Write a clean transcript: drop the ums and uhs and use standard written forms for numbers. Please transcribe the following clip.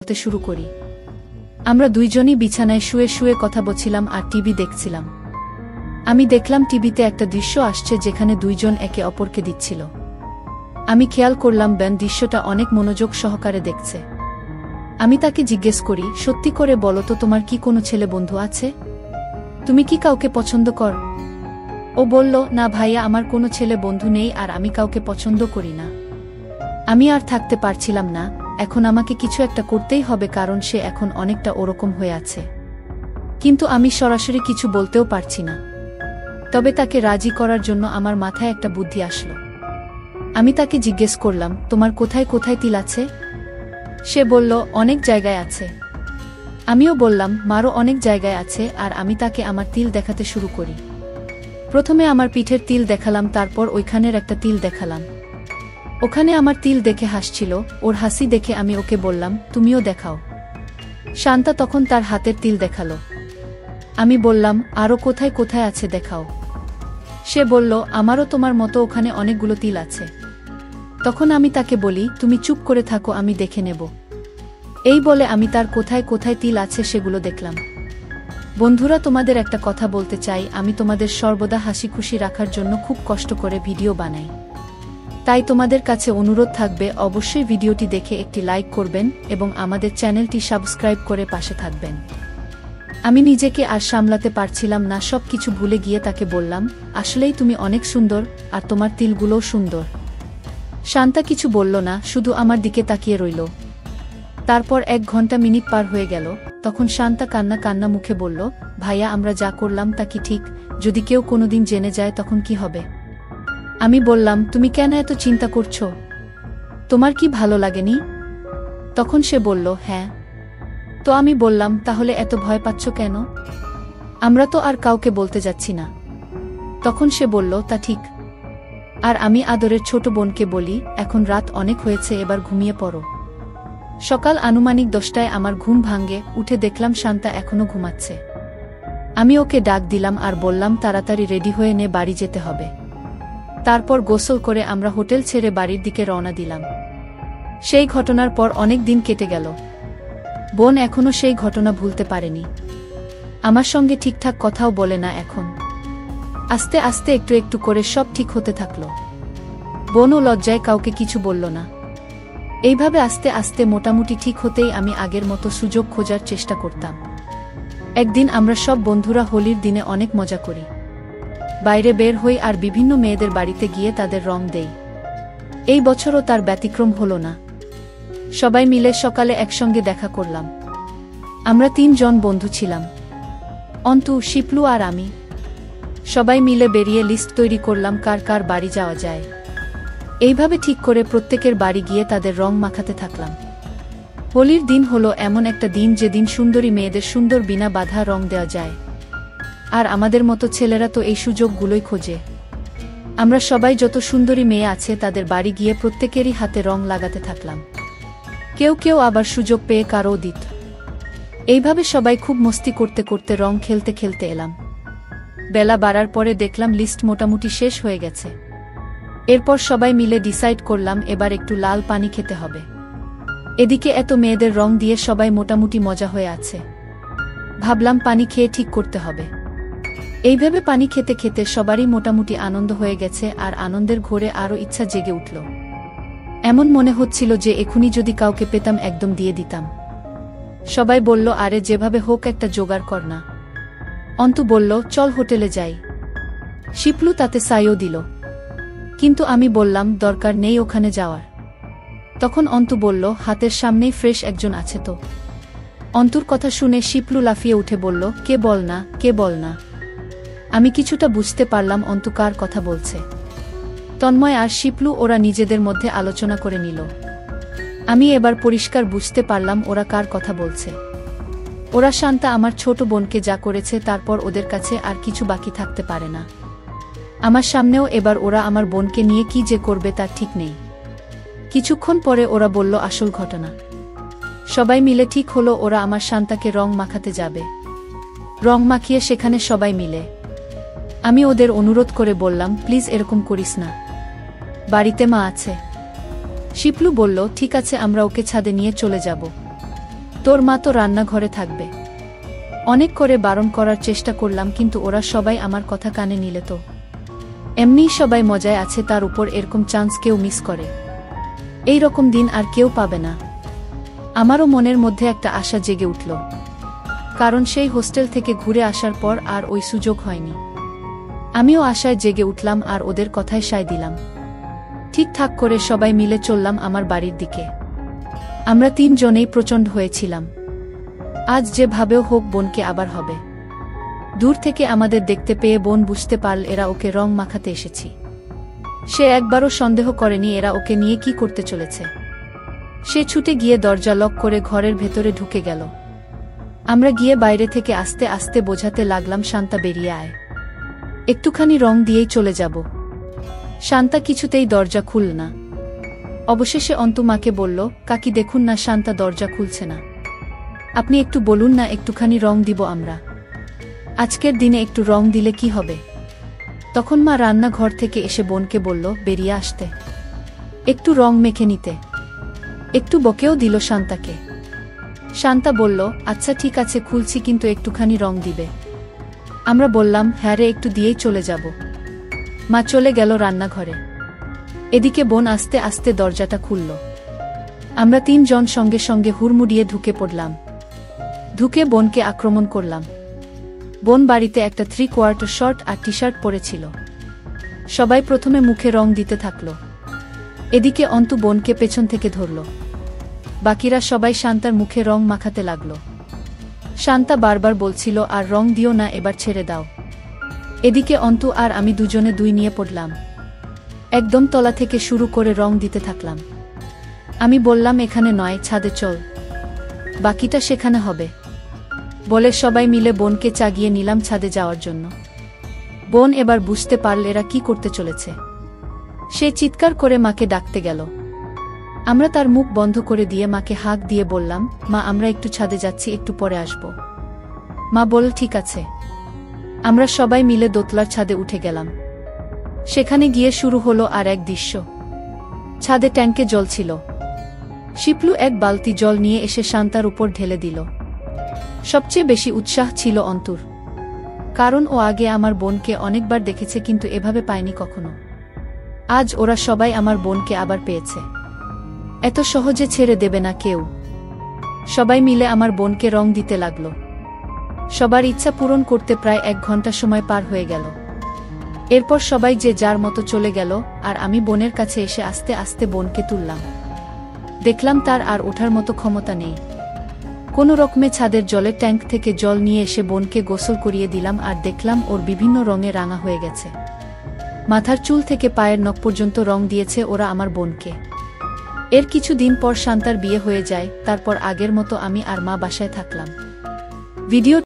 বলতে শুরু করি। আমরা দুইজনই বিছানায় শুয়ে শুয়ে কথা বলছিলাম আর টিভি দেখছিলাম। আমি দেখলাম টিভিতে একটা দৃশ্য আসছে যেখানে দুইজন একে অপরকে দিচ্ছিল। আমি খেয়াল করলাম বেন দৃশ্যটা অনেক মনোযোগ সহকারে দেখছে। আমি তাকে জিজ্ঞেস করি, সত্যি করে বলো তো, তোমার কি কোনো ছেলে বন্ধু আছে? তুমি কি কাউকে পছন্দ কর? ও বলল, না ভাইয়া, আমার কোনো ছেলে বন্ধু নেই আর আমি কাউকে পছন্দ করি না। আমি আর থাকতে পারছিলাম না, এখন আমাকে কিছু একটা করতেই হবে, কারণ সে এখন অনেকটা ওরকম হয়ে আছে। কিন্তু আমি সরাসরি কিছু বলতেও পারছি না। তবে তাকে রাজি করার জন্য আমার মাথায় একটা বুদ্ধি আসলো। আমি তাকে জিজ্ঞেস করলাম, তোমার কোথায় কোথায় তিল আছে? সে বলল, অনেক জায়গায় আছে। আমিও বললাম, মারও অনেক জায়গায় আছে, আর আমি তাকে আমার তিল দেখাতে শুরু করি। প্রথমে আমার পিঠের তিল দেখালাম, তারপর ওইখানের একটা তিল দেখালাম। ওখানে আমার তিল দেখে হাসছিল। ওর হাসি দেখে আমি ওকে বললাম, তুমিও দেখাও। শান্তা তখন তার হাতের তিল দেখালো। আমি বললাম, আরও কোথায় কোথায় আছে দেখাও। সে বলল, আমারও তোমার মতো ওখানে অনেকগুলো তিল আছে। তখন আমি তাকে বলি, তুমি চুপ করে থাকো, আমি দেখে নেব। এই বলে আমি তার কোথায় কোথায় তিল আছে সেগুলো দেখলাম। বন্ধুরা, তোমাদের একটা কথা বলতে চাই, আমি তোমাদের সর্বদা হাসি খুশি রাখার জন্য খুব কষ্ট করে ভিডিও বানাই। তাই তোমাদের কাছে অনুরোধ থাকবে, অবশ্যই ভিডিওটি দেখে একটি লাইক করবেন এবং আমাদের চ্যানেলটি সাবস্ক্রাইব করে পাশে থাকবেন। আমি নিজেকে আর সামলাতে পারছিলাম না, সব কিছু ভুলে গিয়ে তাকে বললাম, আসলেই তুমি অনেক সুন্দর, আর তোমার তিলগুলোও সুন্দর। শান্তা কিছু বলল না, শুধু আমার দিকে তাকিয়ে রইল। তারপর 1 ঘন্টা মিনিট পার হয়ে গেল। তখন শান্তা কান্না কান্না মুখে বলল, ভাইয়া, আমরা যা করলাম তা কি ঠিক? যদি কেউ কোনোদিন জেনে যায় তখন কি হবে? আমি বললাম, তুমি কেন এত চিন্তা করছো? তোমার কি ভালো লাগেনি? তখন সে বলল, হ্যাঁ। তো আমি বললাম, তাহলে এত ভয় পাচ্ছ কেন? আমরা তো আর কাউকে বলতে যাচ্ছি না। তখন সে বলল, তা ঠিক। আর আমি আদরের ছোট বোনকে বলি, এখন রাত অনেক হয়েছে, এবার ঘুমিয়ে পড়ো। সকাল আনুমানিক 10টায় আমার ঘুম ভাঙে। উঠে দেখলাম শান্তা এখনো ঘুমাচ্ছে। আমি ওকে ডাক দিলাম আর বললাম, তাড়াতাড়ি রেডি হয়ে নে, বাড়ি যেতে হবে। তারপর গোসল করে আমরা হোটেল ছেড়ে বাড়ির দিকে রওনা দিলাম। সেই ঘটনার পর অনেক দিন কেটে গেল। বোন এখনো সেই ঘটনা ভুলতে পারেনি। আমার সঙ্গে ঠিকঠাক কথাও বলে না এখন। আস্তে আস্তে একটু একটু করে সব ঠিক হতে থাকলো। বোনও লজ্জায় কাউকে কিছু বলল না। এইভাবে আস্তে আস্তে মোটামুটি ঠিক হতেই আমি আগের মতো সুযোগ খোঁজার চেষ্টা করতাম। একদিন আমরা সব বন্ধুরা হোলির দিনে অনেক মজা করি। বাইরে বের হই আর বিভিন্ন মেয়েদের বাড়িতে গিয়ে তাদের রং দেই। এই বছরও তার ব্যতিক্রম হলো না। সবাই মিলে সকালে একসঙ্গে দেখা করলাম। আমরা 3 জন বন্ধু ছিলাম, অন্তু, শিপলু আর আমি। সবাই মিলে বেরিয়ে লিস্ট তৈরি করলাম কার কার বাড়ি যাওয়া যায়। এইভাবে ঠিক করে প্রত্যেকের বাড়ি গিয়ে তাদের রং মাখাতে থাকলাম। হোলির দিন হলো এমন একটা দিন যেদিন সুন্দরী মেয়েদের সুন্দর বিনা বাধা রং দেওয়া যায়। আর আমাদের মতো ছেলেরা তো এই সুযোগগুলোই খোঁজে। আমরা সবাই যত সুন্দরী মেয়ে আছে তাদের বাড়ি গিয়ে প্রত্যেকেরই হাতে রং লাগাতে থাকলাম। কেউ কেউ আবার সুযোগ পেয়ে কারও দিত। এইভাবে সবাই খুব মস্তি করতে করতে রং খেলতে খেলতে এলাম। বেলা বাড়ার পরে দেখলাম লিস্ট মোটামুটি শেষ হয়ে গেছে। এরপর সবাই মিলে ডিসাইড করলাম এবার একটু লাল পানি খেতে হবে। এদিকে এত মেয়েদের রং দিয়ে সবাই মোটামুটি মজা হয়ে আছে। ভাবলাম পানি খেয়ে ঠিক করতে হবে। এইভাবে পানি খেতে খেতে সবারই মোটামুটি আনন্দ হয়ে গেছে আর আনন্দের ঘোরে আরও ইচ্ছা জেগে উঠল। এমন মনে হচ্ছিল যে এখুনি যদি কাউকে পেতাম একদম দিয়ে দিতাম। সবাই বলল, আরে যেভাবে হোক একটা জোগাড় কর না। অন্তু বলল, চল হোটেলে যাই। শিপলু তাতে সাইও দিল। কিন্তু আমি বললাম, দরকার নেই ওখানে যাওয়ার। তখন অন্তু বলল, হাতের সামনেই ফ্রেশ একজন আছে তো। অন্তুর কথা শুনে শিপলু লাফিয়ে উঠে বলল, কে বল না, কে বল না। আমি কিছুটা বুঝতে পারলাম অন্তু কার কথা বলছে। তন্ময় আর শিপলু ওরা নিজেদের মধ্যে আলোচনা করে নিল। আমি এবার পরিষ্কার বুঝতে পারলাম ওরা কার কথা বলছে। ওরা শান্তা আমার ছোট বোনকে যা করেছে তারপর ওদের কাছে আর কিছু বাকি থাকতে পারে না। আমার সামনেও এবার ওরা আমার বোনকে নিয়ে কি যে করবে তার ঠিক নেই। কিছুক্ষণ পরে ওরা বলল আসল ঘটনা। সবাই মিলে ঠিক হলো ওরা আমার শান্তাকে রং মাখাতে যাবে। রং মাখিয়ে সেখানে সবাই মিলে। আমি ওদের অনুরোধ করে বললাম, প্লিজ এরকম করিস না, বাড়িতে মা আছে। শিপলু বলল, ঠিক আছে, আমরা ওকে ছাদে নিয়ে চলে যাব। তোর মা তো রান্নাঘরে থাকবে। অনেক করে বারণ করার চেষ্টা করলাম, কিন্তু ওরা সবাই আমার কথা কানে নিলে তো। এমনিই সবাই মজায় আছে, তার উপর এরকম চান্স কেউ মিস করে। এই রকম দিন আর কেউ পাবে না। আমারও মনের মধ্যে একটা আশা জেগে উঠল, কারণ সেই হোস্টেল থেকে ঘুরে আসার পর আর ওই সুযোগ হয়নি। আমিও আশায় জেগে উঠলাম আর ওদের কথায় সায় দিলাম। ঠিকঠাক করে সবাই মিলে চললাম আমার বাড়ির দিকে। আমরা 3 জনেই প্রচণ্ড হয়েছিলাম। আজ যেভাবেও হোক বোনকে আবার হবে। দূর থেকে আমাদের দেখতে পেয়ে বোন বুঝতে পারল এরা ওকে রং মাখাতে এসেছি। সে একবারও সন্দেহ করেনি এরা ওকে নিয়ে কি করতে চলেছে। সে ছুটে গিয়ে দরজা লক করে ঘরের ভেতরে ঢুকে গেল। আমরা গিয়ে বাইরে থেকে আস্তে আস্তে বোঝাতে লাগলাম, শান্তা বেরিয়ে আয়, একটুখানি রং দিয়েই চলে যাব। শান্তা কিছুতেই দরজা খুলল না। অবশেষে অন্তু মাকে বলল, কাকি দেখুন না, শান্তা দরজা খুলছে না। আপনি একটু বলুন না, একটুখানি রং দিব আমরা। আজকের দিনে একটু রং দিলে কি হবে? তখন মা রান্নাঘর থেকে এসে বোনকে বলল বেরিয়ে আসতে, একটু রং মেখে নিতে। একটু বকেও দিল শান্তাকে। শান্তা বলল, আচ্ছা ঠিক আছে খুলছি, কিন্তু একটুখানি রং দিবে। আমরা বললাম, হ্যাঁ রে, একটু দিয়েই চলে যাব। মা চলে গেল রান্নাঘরে। এদিকে বোন আস্তে আস্তে দরজাটা খুলল। আমরা 3 জন সঙ্গে সঙ্গে হুড়মুড়িয়ে ঢুকে পড়লাম। ঢুকে বোনকে আক্রমণ করলাম। বোন বাড়িতে একটা 3/4 শর্ট আর টি-শার্ট পরেছিল। সবাই প্রথমে মুখে রং দিতে থাকল। এদিকে অন্তু বোনকে পেছন থেকে ধরল। বাকিরা সবাই শান্তার মুখে রং মাখাতে লাগল। শান্তা বারবার বলছিল, আর রং দিও না, এবার ছেড়ে দাও। এদিকে অন্তু আর আমি দুজনে 2 নিয়ে পড়লাম। একদম তলা থেকে শুরু করে রং দিতে থাকলাম। আমি বললাম, এখানে নয়, ছাদে চল, বাকিটা সেখানে হবে। বলে সবাই মিলে বোনকে চাগিয়ে নিলাম ছাদে যাওয়ার জন্য। বোন এবার বুঝতে পারল এরা কি করতে চলেছে। সে চিৎকার করে মাকে ডাকতে গেল। আমরা তার মুখ বন্ধ করে দিয়ে মাকে হাঁক দিয়ে বললাম, মা আমরা একটু ছাদে যাচ্ছি, একটু পরে আসব। মা বলল ঠিক আছে। আমরা সবাই মিলে দোতলার ছাদে উঠে গেলাম। সেখানে গিয়ে শুরু হলো আর এক দৃশ্য। ছাদে ট্যাঙ্কে জল ছিল। শিপলু 1 বালতি জল নিয়ে এসে শান্তার উপর ঢেলে দিল। সবচেয়ে বেশি উৎসাহ ছিল অন্তুর, কারণ ও আগে আমার বোনকে অনেকবার দেখেছে, কিন্তু এভাবে পায়নি কখনো। আজ ওরা সবাই আমার বোনকে আবার পেয়েছে। এত সহজে ছেড়ে দেবে না কেউ। সবাই মিলে আমার বোনকে রং দিতে লাগলো। সবার ইচ্ছা পূরণ করতে প্রায় 1 ঘন্টা সময় পার হয়ে গেল। এরপর সবাই যে যার মতো চলে গেল, আর আমি বোনের কাছে এসে আস্তে আস্তে বোনকে তুললাম। দেখলাম তার আর ওঠার মতো ক্ষমতা নেই। কোনো রকমে ছাদের জলের ট্যাঙ্ক থেকে জল নিয়ে এসে বোনকে গোসল করিয়ে দিলাম, আর দেখলাম ওর বিভিন্ন রঙে রাঙা হয়ে গেছে। মাথার চুল থেকে পায়ের নখ পর্যন্ত রং দিয়েছে ওরা আমার বোনকে। এর কিছুদিন পর শান্তার বিয়ে হয়ে যায়। তারপর আগের মতো আমি আর মা বাসায় থাকলাম। ভিডিও